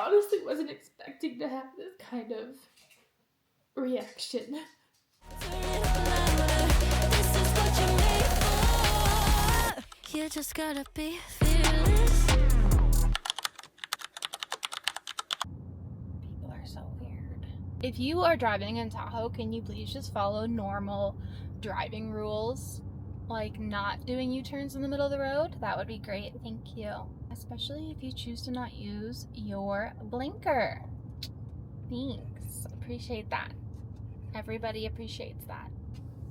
honestly wasn't expecting to have this kind of reaction. You just gotta be fearless. People are so weird. If you are driving in Tahoe, can you please just follow normal driving rules? Like not doing U-turns in the middle of the road? That would be great. Thank you. Especially if you choose to not use your blinker. Thanks. Appreciate that. Everybody appreciates that.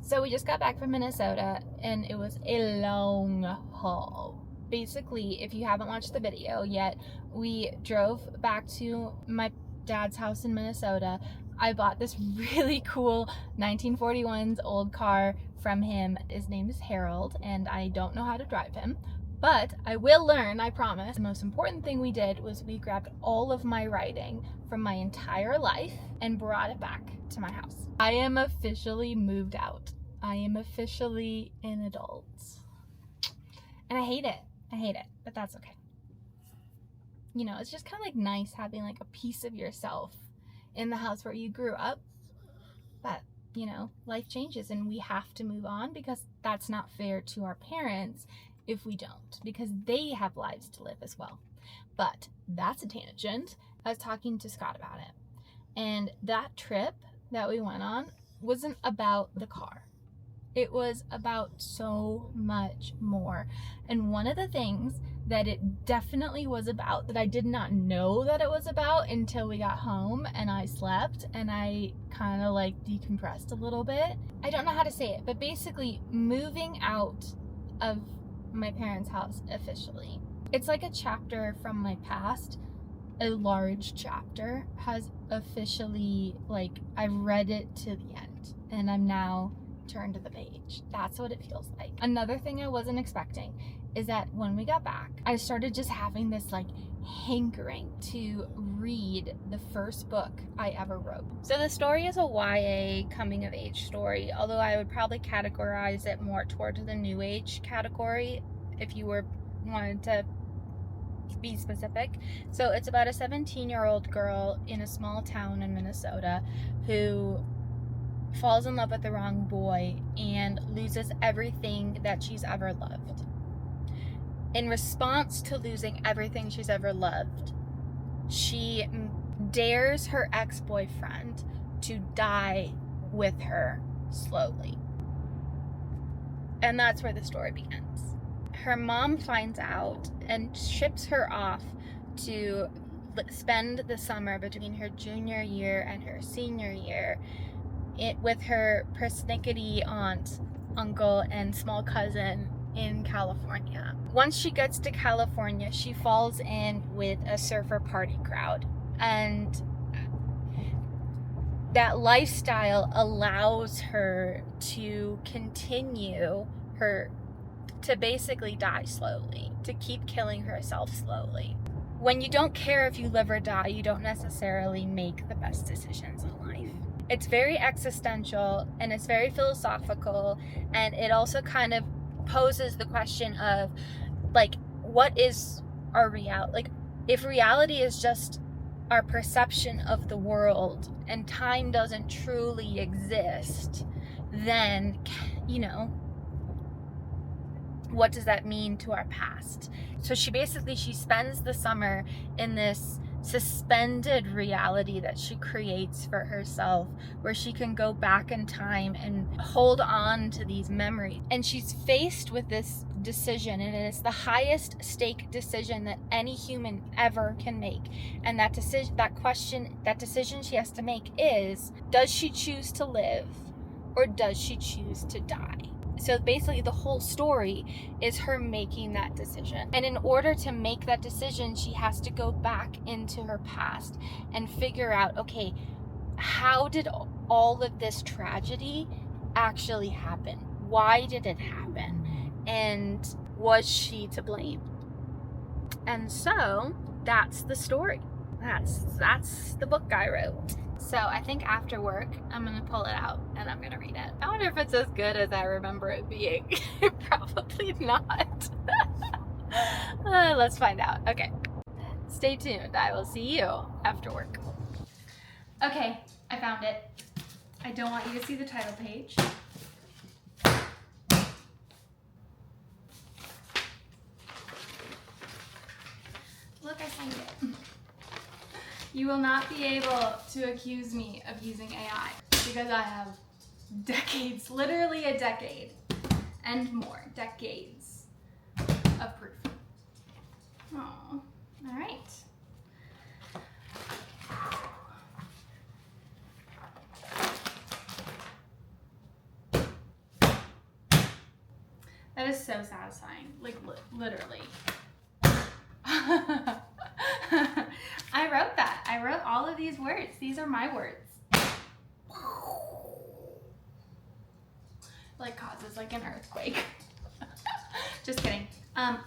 So we just got back from Minnesota and it was a long haul. Basically, if you haven't watched the video yet, we drove back to my dad's house in Minnesota. I bought this really cool 1941's old car from him. His name is Harold and I don't know how to drive him, but I will learn, I promise. The most important thing we did was we grabbed all of my writing from my entire life and brought it back to my house. I am officially moved out. I am officially an adult. And I hate it, but that's okay. You know, it's just kind of like nice having like a piece of yourself in the house where you grew up. But, you know, life changes and we have to move on because that's not fair to our parents if we don't, because they have lives to live as well. But that's a tangent. I was talking to Scott about it. And that trip that we went on wasn't about the car. It was about so much more. And one of the things that it definitely was about that I did not know that it was about until we got home and I slept and I kind of like decompressed a little bit. I don't know how to say it, but basically moving out of my parents' house officially. It's like a chapter from my past. A large chapter has officially, like, I've read it to the end and I'm now turned to the page. That's what it feels like. Another thing I wasn't expecting is that when we got back, I started just having this like hankering to read the first book I ever wrote. So the story is a YA coming of age story, although I would probably categorize it more towards the new age category if you wanted to be specific. So it's about a 17-year-old girl in a small town in Minnesota who falls in love with the wrong boy and loses everything that she's ever loved. In response to losing everything she's ever loved, she dares her ex-boyfriend to die with her slowly. And that's where the story begins. Her mom finds out and ships her off to spend the summer between her junior year and her senior year with her persnickety aunt, uncle, and small cousin in California. Once she gets to California, she falls in with a surfer party crowd. And that lifestyle allows her to continue to basically die slowly, to keep killing herself slowly. When you don't care if you live or die, you don't necessarily make the best decisions in life. It's very existential and it's very philosophical, and it also kind of poses the question of, like, what is our reality? Like, if reality is just our perception of the world and time doesn't truly exist, then, you know, what does that mean to our past? So she spends the summer in this suspended reality that she creates for herself, where she can go back in time and hold on to these memories. And she's faced with this decision, and it is the highest stake decision that any human ever can make. And that decision she has to make is, does she choose to live or does she choose to die? So basically the whole story is her making that decision. And in order to make that decision, she has to go back into her past and figure out, okay, how did all of this tragedy actually happen? Why did it happen? And was she to blame? And so that's the story. That's the book I wrote. So I think after work, I'm going to pull it out and I'm going to read it. I wonder if it's as good as I remember it being. Probably not. Let's find out. Okay. Stay tuned. I will see you after work. Okay, I found it. I don't want you to see the title page. Look, I signed it. You will not be able to accuse me of using AI because I have decades, literally a decade and more, decades of proof. Oh, all right. That is so satisfying, like literally. I wrote that. I wrote all of these words. These are my words. Like causes like an earthquake. Just kidding.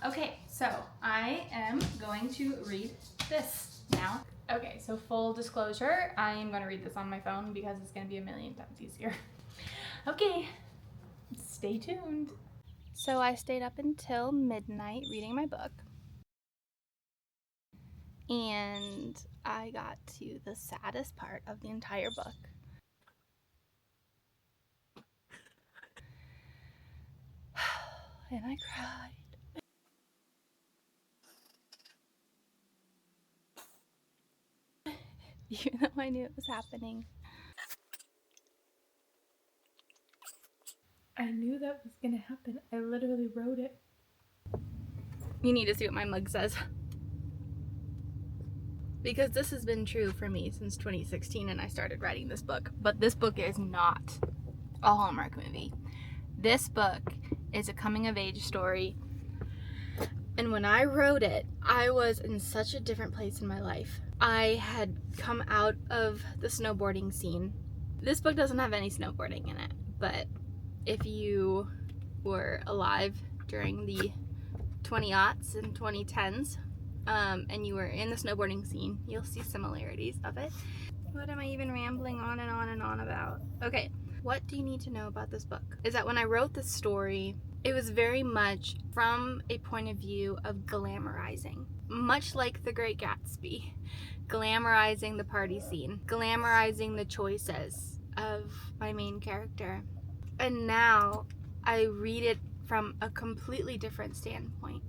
Okay, so I am going to read this now. Okay, so full disclosure, I am going to read this on my phone because it's going to be a million times easier. Okay, stay tuned. So I stayed up until midnight reading my book. And I got to the saddest part of the entire book. And I cried. Even though I knew it was happening. I knew that was gonna happen. I literally wrote it. You need to see what my mug says. Because this has been true for me since 2016 and I started writing this book. But this book is not a Hallmark movie. This book is a coming of age story. And when I wrote it, I was in such a different place in my life. I had come out of the snowboarding scene. This book doesn't have any snowboarding in it, but if you were alive during the 20-aughts and 2010s, and you were in the snowboarding scene, you'll see similarities of it. What am I even rambling on and on and on about? Okay, what do you need to know about this book? Is that when I wrote this story, it was very much from a point of view of glamorizing. Much like The Great Gatsby. Glamorizing the party scene. Glamorizing the choices of my main character. And now I read it from a completely different standpoint.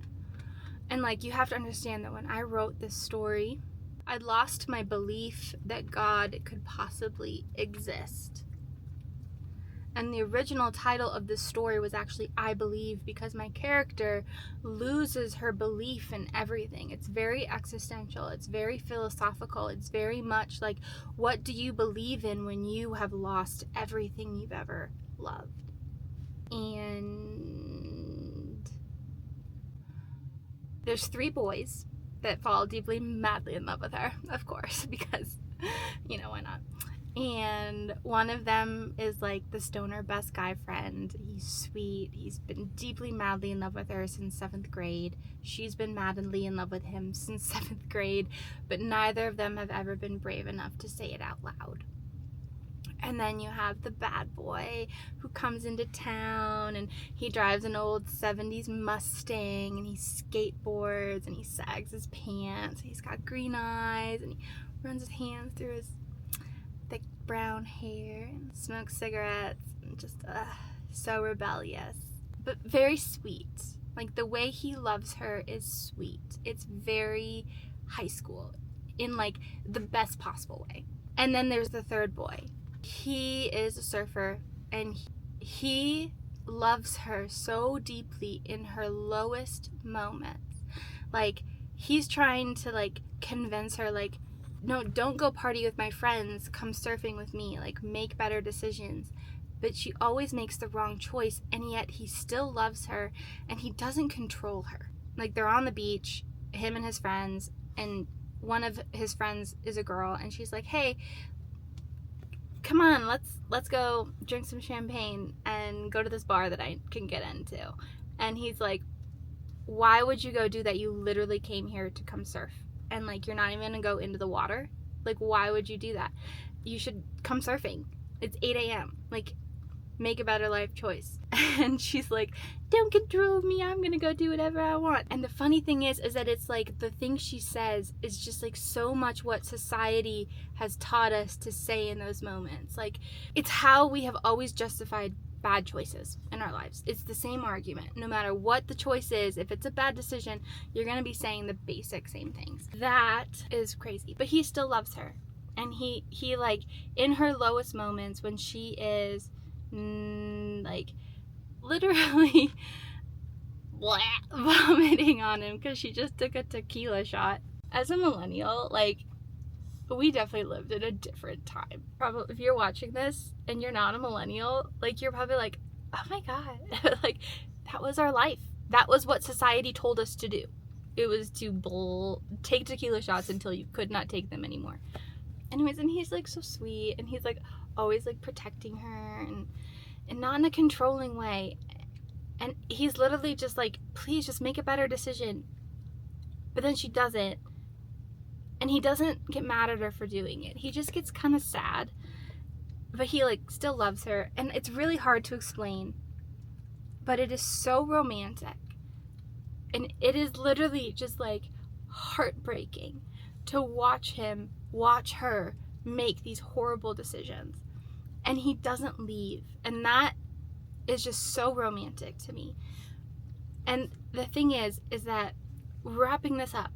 And like, you have to understand that when I wrote this story, I lost my belief that God could possibly exist. And the original title of this story was actually I Believe, because my character loses her belief in everything. It's very existential. It's very philosophical. It's very much like, what do you believe in when you have lost everything you've ever loved? And there's 3 boys that fall deeply, madly in love with her, of course, because, you know, why not? And one of them is like the stoner best guy friend. He's sweet. He's been deeply, madly in love with her since 7th grade. She's been madly in love with him since 7th grade, but neither of them have ever been brave enough to say it out loud. And then you have the bad boy who comes into town and he drives an old 70s Mustang and he skateboards and he sags his pants. He's got green eyes and he runs his hands through his thick brown hair and smokes cigarettes and just so rebellious, but very sweet. Like, the way he loves her is sweet. It's very high school in like the best possible way. And then there's the third boy. He is a surfer and he loves her so deeply in her lowest moments. Like, he's trying to like convince her, like, no, don't go party with my friends, come surfing with me, like, make better decisions. But she always makes the wrong choice, and yet he still loves her and he doesn't control her. Like, they're on the beach, him and his friends, and one of his friends is a girl, and she's like, hey, come on, let's go drink some champagne and go to this bar that I can get into. And he's like, why would you go do that? You literally came here to come surf, and like, you're not even gonna go into the water. Like, why would you do that? You should come surfing. It's 8 a.m. Like, make a better life choice. And she's like, don't control me, I'm gonna go do whatever I want. And the funny thing is that it's like the thing she says is just like so much what society has taught us to say in those moments. Like, it's how we have always justified bad choices in our lives. It's the same argument. No matter what the choice is, if it's a bad decision, you're gonna be saying the basic same things. That is crazy. But he still loves her. And he like, in her lowest moments, when she is like literally vomiting on him because she just took a tequila shot. As a millennial, like, we definitely lived in a different time. Probably, if you're watching this and you're not a millennial, like, you're probably like, oh my god, like, that was our life. That was what society told us to do. It was to take tequila shots until you could not take them anymore. Anyways, and he's like so sweet, and he's like always like protecting her, and not in a controlling way. And he's literally just like, please just make a better decision. But then she doesn't. And he doesn't get mad at her for doing it. He just gets kind of sad. But he like still loves her. And it's really hard to explain. But it is so romantic. And it is literally just like heartbreaking to watch her make these horrible decisions. And he doesn't leave. And that is just so romantic to me. And the thing is that, wrapping this up,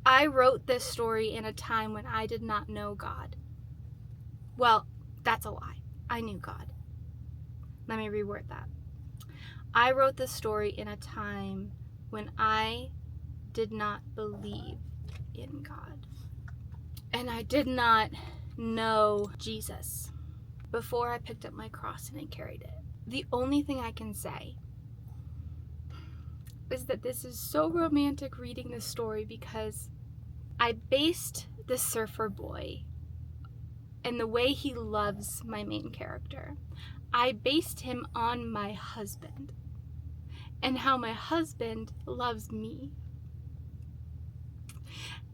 I wrote this story in a time when I did not know God. Well, that's a lie. I knew God. Let me reword that. I wrote this story in a time when I did not believe in God. And I did not know Jesus before I picked up my cross and I carried it. The only thing I can say is that this is so romantic reading this story because I based the surfer boy and the way he loves my main character. I based him on my husband and how my husband loves me.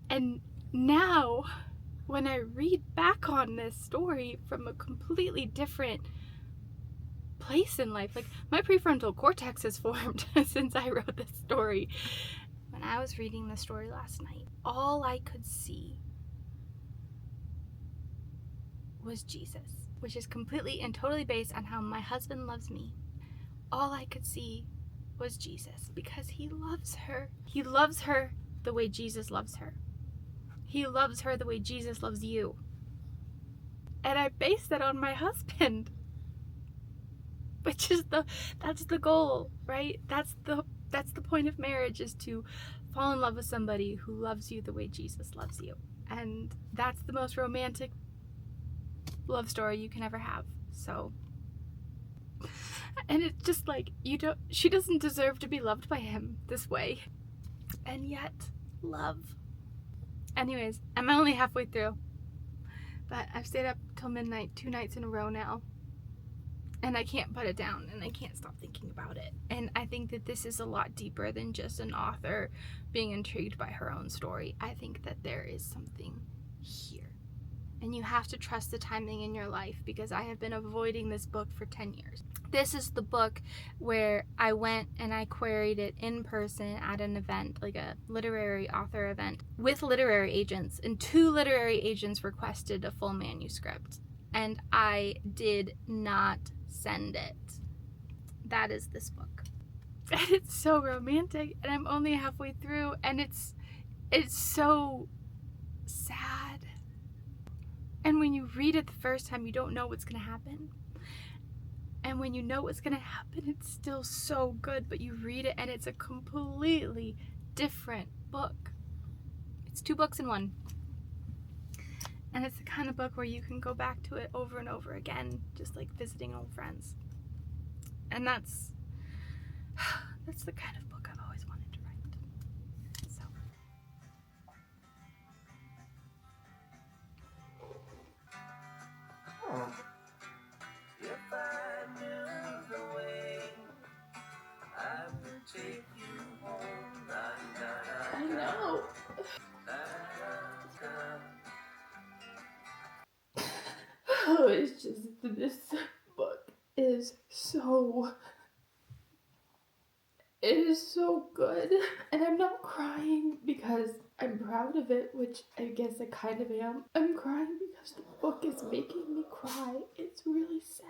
And now, when I read back on this story from a completely different place in life, like, my prefrontal cortex has formed since I wrote this story. When I was reading the story last night, all I could see was Jesus, which is completely and totally based on how my husband loves me. All I could see was Jesus because he loves her. He loves her the way Jesus loves her. He loves her the way Jesus loves you. And I based that on my husband. Which is that's the goal, right? That's the point of marriage, is to fall in love with somebody who loves you the way Jesus loves you. And that's the most romantic love story you can ever have. So, and it's just like, she doesn't deserve to be loved by him this way. And yet, love. Anyways, I'm only halfway through. But I've stayed up till midnight 2 nights in a row now. And I can't put it down, and I can't stop thinking about it. And I think that this is a lot deeper than just an author being intrigued by her own story. I think that there is something here. And you have to trust the timing in your life, because I have been avoiding this book for 10 years. This is the book where I went and I queried it in person at an event, like a literary author event, with literary agents. And 2 literary agents requested a full manuscript. And I did not send it. That is this book. And it's so romantic, and I'm only halfway through, and it's so sad. And when you read it the first time, you don't know what's gonna happen. And when you know what's gonna happen, it's still so good, but you read it and it's a completely different book. It's 2 books in one. And it's the kind of book where you can go back to it over and over again, just like visiting old friends. And that's the kind of book I've always wanted to write. So. If I knew the way, I would take you home. I know. Oh, it's just this book is so good. And I'm not crying because I'm proud of it, which I guess I kind of am. I'm crying because the book is making me cry. It's really sad.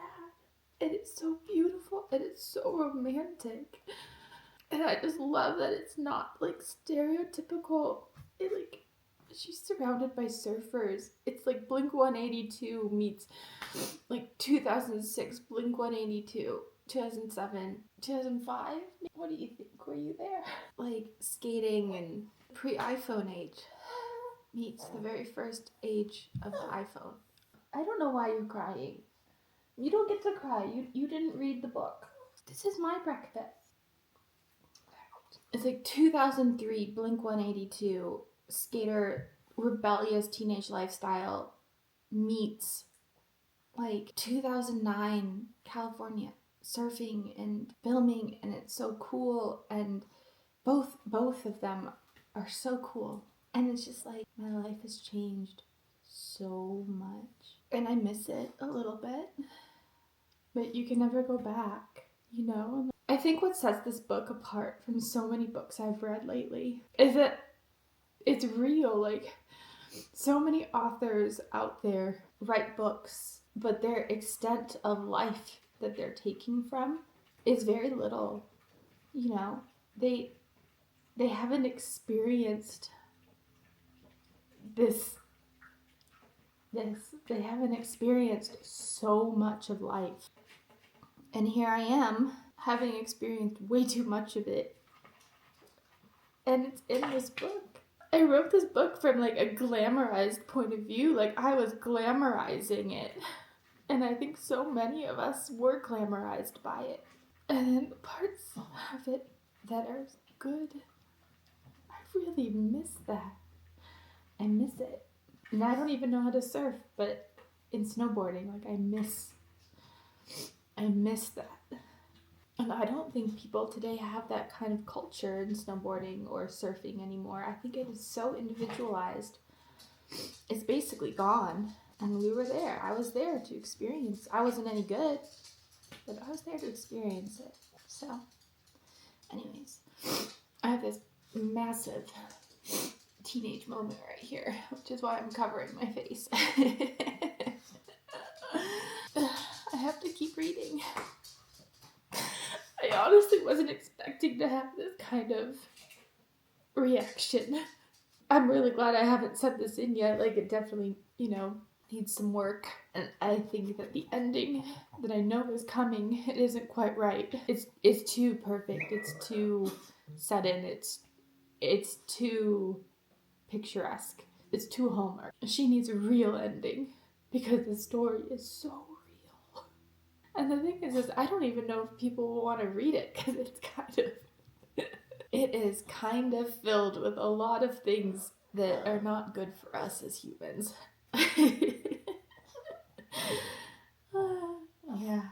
And it's so beautiful and it's so romantic. And I just love that it's not like stereotypical. She's surrounded by surfers. It's like Blink 182 meets like 2006 Blink 182, 2007, 2005. What do you think? Were you there? Like skating and pre-iPhone age meets the very first age of the iPhone. I don't know why you're crying. You don't get to cry. You didn't read the book. This is my breakfast. It's like 2003 Blink 182 skater rebellious teenage lifestyle meets like 2009 California surfing and filming, and it's so cool, and both of them are so cool, and it's just like my life has changed so much and I miss it a little bit, but you can never go back, you know? I think what sets this book apart from so many books I've read lately is that it's real. Like, so many authors out there write books, but their extent of life that they're taking from is very little. You know, they haven't experienced this. They haven't experienced so much of life. And here I am, having experienced way too much of it. And it's in this book. I wrote this book from like a glamorized point of view. Like, I was glamorizing it. And I think so many of us were glamorized by it. And then the parts of it that are good, I really miss that. I miss it. And I don't even know how to surf, but in snowboarding, like, I miss that. And I don't think people today have that kind of culture in snowboarding or surfing anymore. I think it is so individualized. It's basically gone. And we were there. I was there to experience. I wasn't any good, but I was there to experience it. So, anyways, I have this massive teenage moment right here, which is why I'm covering my face. I have to keep reading. I honestly wasn't expecting to have this kind of reaction. I'm really glad I haven't sent this in yet. Like, it definitely, needs some work. And I think that the ending that I know is coming, it isn't quite right. It's too perfect. It's too set in. It's too picturesque. It's too Hallmark. She needs a real ending because the story is so real. And the thing is I don't even know if people will want to read it because it is kind of filled with a lot of things that are not good for us as humans. Yeah.